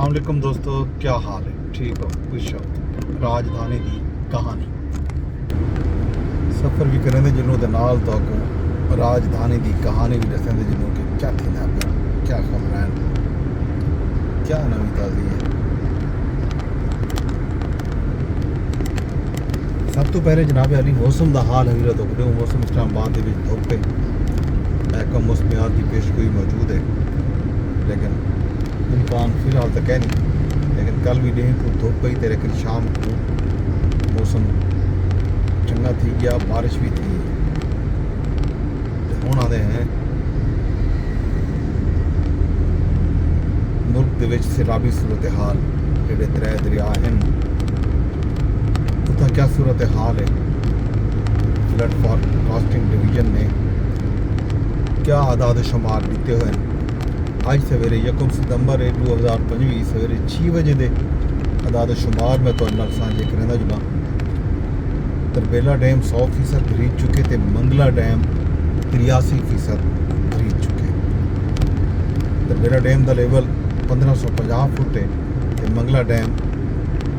अस्सलाम वालेकुम दोस्तों, क्या हाल है? ठीक हो? खुश हो? राजधानी की कहानी सफ़र भी करेंगे जिन्हों के नाल तो राजधानी की कहानी भी दसेंगे जिन्हों की क्या थी ना पिया, क्या खबर है, क्या नवी ताज़ी है। सब तो पहले जनाब अली मौसम का हाल है तो मौसम इस्लामाबाद के धुप है, महकमा मौसमियात की पेशगोई मौजूद है, लेकिन इम्कान फिलहाल तो कह नहीं, लेकिन कल भी दिन को धुप पई तो लेकिन शाम को मौसम चंगा थी गया, बारिश भी थी। हुण आते हैं मुल्क दे विच सैलाबी सूरत हाल, जेडे त्रै दरिया हैं उत्थां क्या सूरत हाल है। फ्लड फॉरकास्टिंग डिवीजन ने क्या आदाद शुमार दिते हुए हैं। अज सवेरे 1 सितंबर 2025 सवेरे 6 बजे के आदाद शुमार मैं तो सांझे करेंदा जुला। तरबेला डैम 100% खरीद चुके तो मंगला डैम 83% खरीद चुके। तरबेला डैम का लेवल 1550 फुट है तो Mangla dam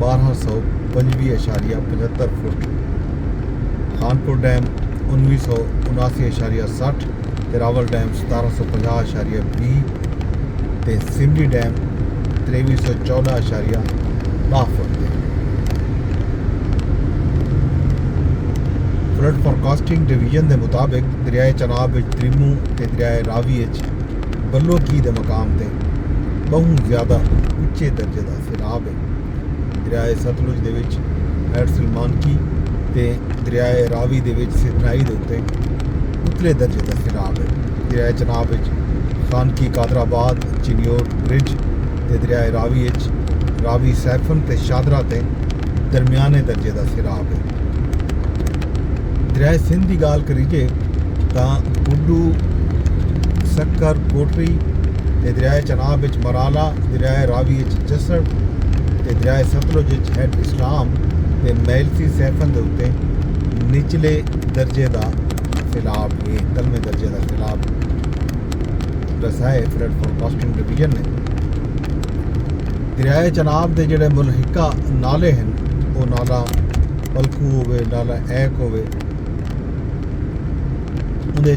1225.75 foot. Khanpur dam 1979.60 तो रावल डैम 1750.20 ਤੇ Simli dam 2314.10 foot. Flood forecasting division के मुताबिक दरियाए चनाब त्रिमू ते दरियाए रावी बल्लोकी के मकाम से बहुत ज़्यादा उच्चे दर्जे का सैलाब है। दरियाए सतलुज के हैड सलमानकी ते दरियाए रावी के सिदनाई के उत्ते उतले दर्जे का सैलाब है। दरियाए चनाब खानकी कादराबाद चिन्योर ब्रिज ते दरियाए रावी सैफन ते शादरा ते दरमियाने दर्जे का सैलाब है। दरियाए सिंध की गाल करीए तो उड्डू सक्कर कोटरी ते दरियाए चनाब मराला, दरियाए रावी जसड़ ते दरियाए सतलुज हैड इस्लाम ते मैलसी सैफन के उत्ते निचले दर्जे का सैलाब है, तलवे दर्जे का सैलाब दसा है फ्लड फॉरकास्टिंग डिवीजन ने। दरियाए चनाब के जोड़े मुलहिका नाले हैं वो नाला पलखू होवे, नाला ऐक होवे, उहदे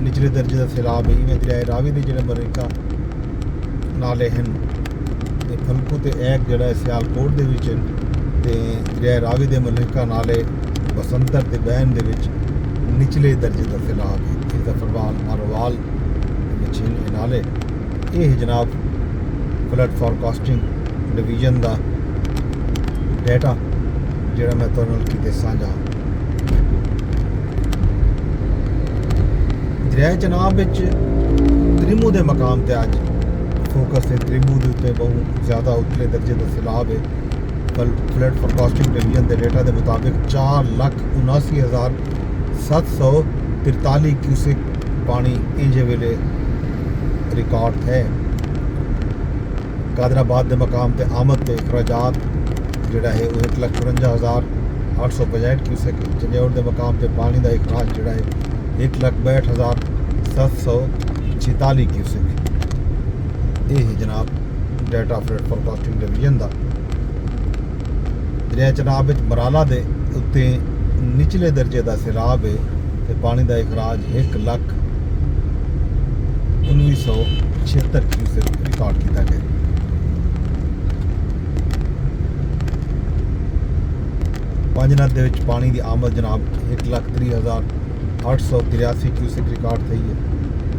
निचले दर्जे का सैलाब है। इवें दरियाए रावी के जोड़े मुलहिका नाले हैं फलकू तो ऐक जोड़ा सियालकोट के दरियाए रावी के मुलहिका नाले बसंतर ते बैन के निचले दर्जे का सैलाब है। जफरवाल मारोवाल नाले ये जनाब फ्लड फॉरकास्टिंग डिवीजन का डेटा जोड़ा मैं तुहानू कीते साझा। दरियाए चनाब त्रिमू के मकाम से अज फोकस है। त्रिमू के उत्ते बहुत ज़्यादा उतले दर्जे का सैलाब है। फ्लड फॉरकास्टिंग डिवीजन के डेटा के मुताबिक 4,79,743 क्यूसिक पानी इंज वेले रिकॉर्ड है। कादराबाद के मकाम से आमद के अखराजात जोड़ा है वो 1,54,865 क्यूसेक। चन्योर के मकाम से पानी का अखराज जोड़ा है 1,62,746 क्यूसेक। ये है जनाब डाटा फ्लड फॉरकास्टिंग डिवीजन का। दरिया चनाब मराला के उत्ते निचले दर्जे का सैलाब है तो पानी का अखराज 1,19,76 क्यूसेक रिकॉर्ड किया गया। पंजनद के पानी की आमद जनाब 1,30,883 क्यूसेक रिकॉर्ड थी है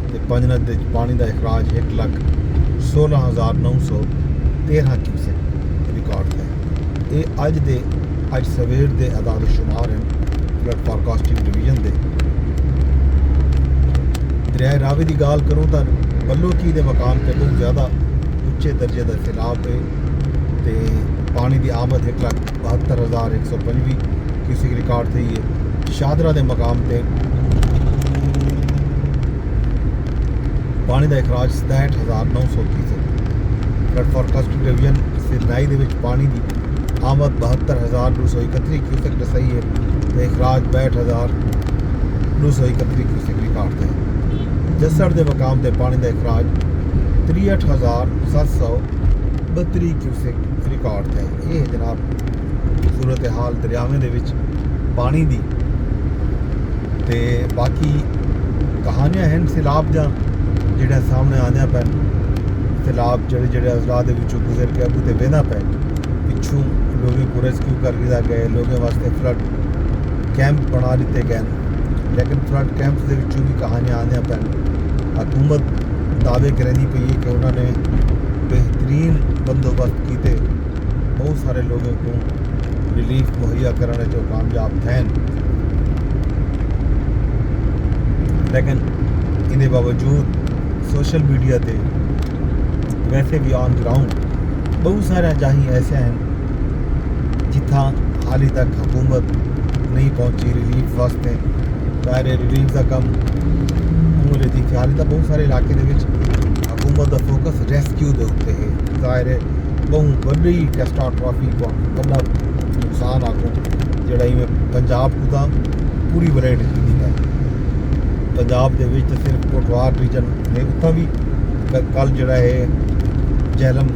तो पंजनद के पानी का अखराज 1,16,913 क्यूसेक रिकॉर्ड है। ये अज सवेर के आदाद शुमार हैं फ्लड फॉरकास्टिंग डिवीजन के। दरियाए रावी की गाल करूँ तो बल्लोकी के मकाम से बहुत ज़्यादा उच्चे दर्जे का सैलाब है तो पानी की आमद 1,72,125 क्यूसिक रिकॉर्ड थी है। शादरा के मकाम से पानी का अखराज 67,900 क्यूसिक। फ्लड फॉरकास्टिंग डिवीजन सिदनाई के पानी की आमद 72,231 क्यूसिक दसाई है तो अखराज 62,231 क्यूसिक रिकॉर्ड है। जसड़ के मकाम से पानी का अखराज 63,700 32 क्यूसेक रिकॉर्ड है। ये जनाब सूरत हाल दरियावें दे विच पानी दी। ते बाकी कहानियां हैं सैलाब दा जेह्ड़ा सामने आंदियां पैन। सैलाब जेह्ड़े अजला दे विचों गुजर के अगू ते वेंदा पै पिछू लोगों को रेस्क्यू कर दिया गए। लोगों वास्ते फ्लड कैंप बना दिते गए, लेकिन फ्लड कैंप के विचों भी कहानियां आंदियां पैन। हुकूमत दावे करनी पई है कि उन्होंने बेहतरीन बंदोबस्त किए, बहुत सारे लोगों को रिलीफ मुहैया कराने जो कामयाब थे, लेकिन इनके बावजूद सोशल मीडिया पे वैसे भी ऑन ग्राउंड बहुत सारे जाही ऐसे हैं जिथा हाली तक हुकूमत नहीं पहुंची रिलीफ वास्ते। ज़ाहिर रिलीफ का कम उमरे दी हाली तक बहुत सारे इलाके दे विच हुकूमत का फोकस रेस्क्यू के उत्ते है। ज़ाहिर बहुत बड़ी कैटास्ट्रॉफी को बड़ा नुकसान आखो जोड़ा इवें पंजाब को तो पूरी वरायटी की है। पंजाब के विच सिर्फ कोटवार रीजन में उत्था भी कल जोड़ा है जहलम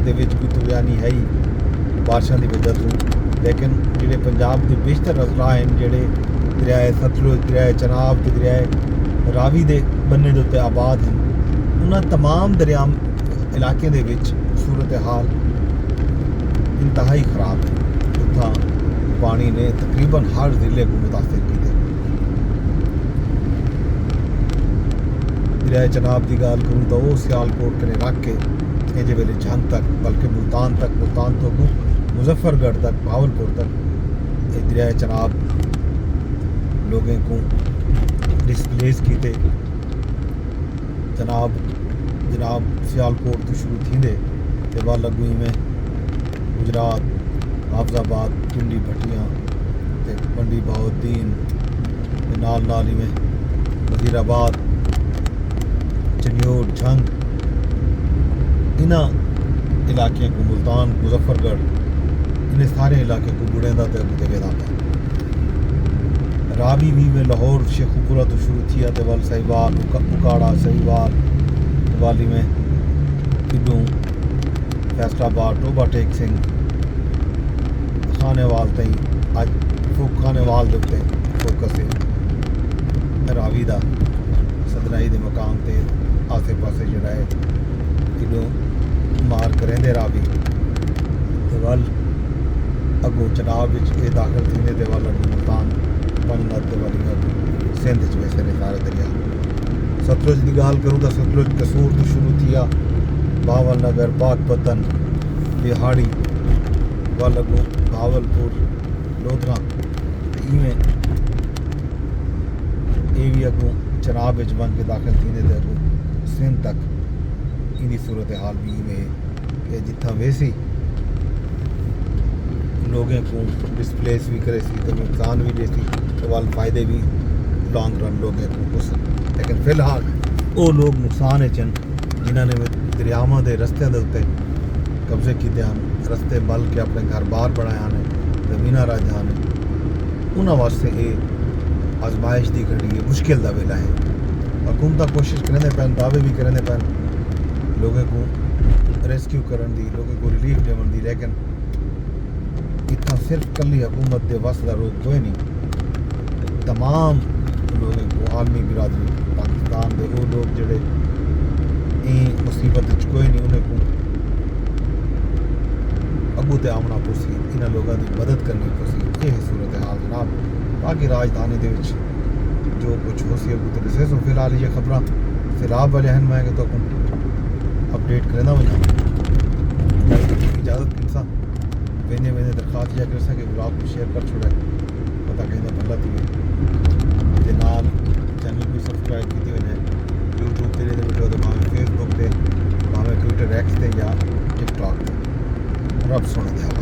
के विच भी तुरिया नहीं है ही बारिशों की वजह से, लेकिन जोड़े पंजाब के बेशतर अजला हैं जोड़े दरियाए सतलुज, दरियाए चनाब ते दरियाए रावी के बन्ने के उत्ते आबाद हैं, उन्होंने तमाम दरिया इलाके के विच सूरत हाल इंतहाई खराब है। उत्था पानी ने तकरीबन हर जिले को मुतासर किया। दरियाए चनाब की गाल करूँ तो वो सियालकोट कने रख के जे वेले जंग तक, बल्कि मुल्तान तक, मुल्तान तो मुजफ्फरगढ़ तक, भावलपुर तक दरियाए चनाब लोगों को डिस्प्लेस किए। जनाब सियालकोट तो शुरू थींदे ते वाल लगुई में गुजरात, हाफजाबाद, पिंडी भटियां ते पंडी बहाउद्दीन नाल ही में वजीराबाद, चनियोर, झंग, इन्ह इलाके को मुल्तान, मुजफ्फरगढ़, इन्हें सारे इलाके को बुढ़ेंदा ते वेदा पे। रावी भी में लाहौर शेखुपुरा तो शुरू थी ते वाल साहिवाल, उकाड़ा, साहिवाल वाली में किडू, फैसलाबाद, टोबा टेक सिंह, खानेवाल तई अज खानेवाल के उत्ते फोकस है। रावी का सदनाई के मकाम से आसे पासे जोड़ा है किडू मार करेंदे रावी ते वल अगो चनाब ये दाखिल थींदे ते वल मुल्तान पंजनद ते वाली सिंध च वैसे ने सारे दरिया। सतलुज की गाल करूँ तो सतलुज कसूर तो शुरू थिया बावल नगर, बागपतन, बिहाड़ी वल अगो भावलपुर, लोधरा इवें ये भी अगो चनाब बन के दाखिल थींदे ते अगो सिंध तक इनकी सूरत हाल भी इवें कि जिथा वैसी लोगों को डिस्प्लेस भी करे सी तो नुकसान भी दे सी तो वाल फायदे भी लॉन्ग रन लोगों को कुछ, लेकिन फिलहाल वो लोग नुकसान है चन जिन्होंने दरियावां के रस्ते के उत्ते कब्जे किए हैं, रस्ते मल के अपने घर बार बनाया ने, जमीन राजा ने, उन्होंने वास्ते ये आजमाइश की घड़ी है, मुश्किल का वेला है। हुकूमत कोशिश करेंदे पैन, दावे भी करेंदे पैन लोगों को रेस्क्यू करने की, लोगों को रिलीफ देने की, लेकिन इतना सिर्फ कली हुकूमत के वस का रोक कोई नहीं। तमाम लोगों को आलमी बिरादरी पाकिस्तान के वो लोग जोड़े मुसीबत कोई नहीं, उन्हें को अगू ते आमना पुसी, इन्होंने लोगों की मदद करनी पुसी। ये सूरत हाल जनाब। बाकी राजधानी के जो कुछ हो सी अगू तो दसे सो फिलहाल ये खबर सैलाब वाले हैं मैं तो अपडेट करना वजह इजाज़त किसा वेंदे दरख्वास्त यह कर सके ब्लॉग को शेयर कर छोड़ा पता कहीं भला थी नाल चैनल भी सब्सक्राइब की वजह यूट्यूब ते वीडियो तो भावें फेसबुक ते भावें ट्विटर एक्स ते या टिकटॉक ते रब सुन दे।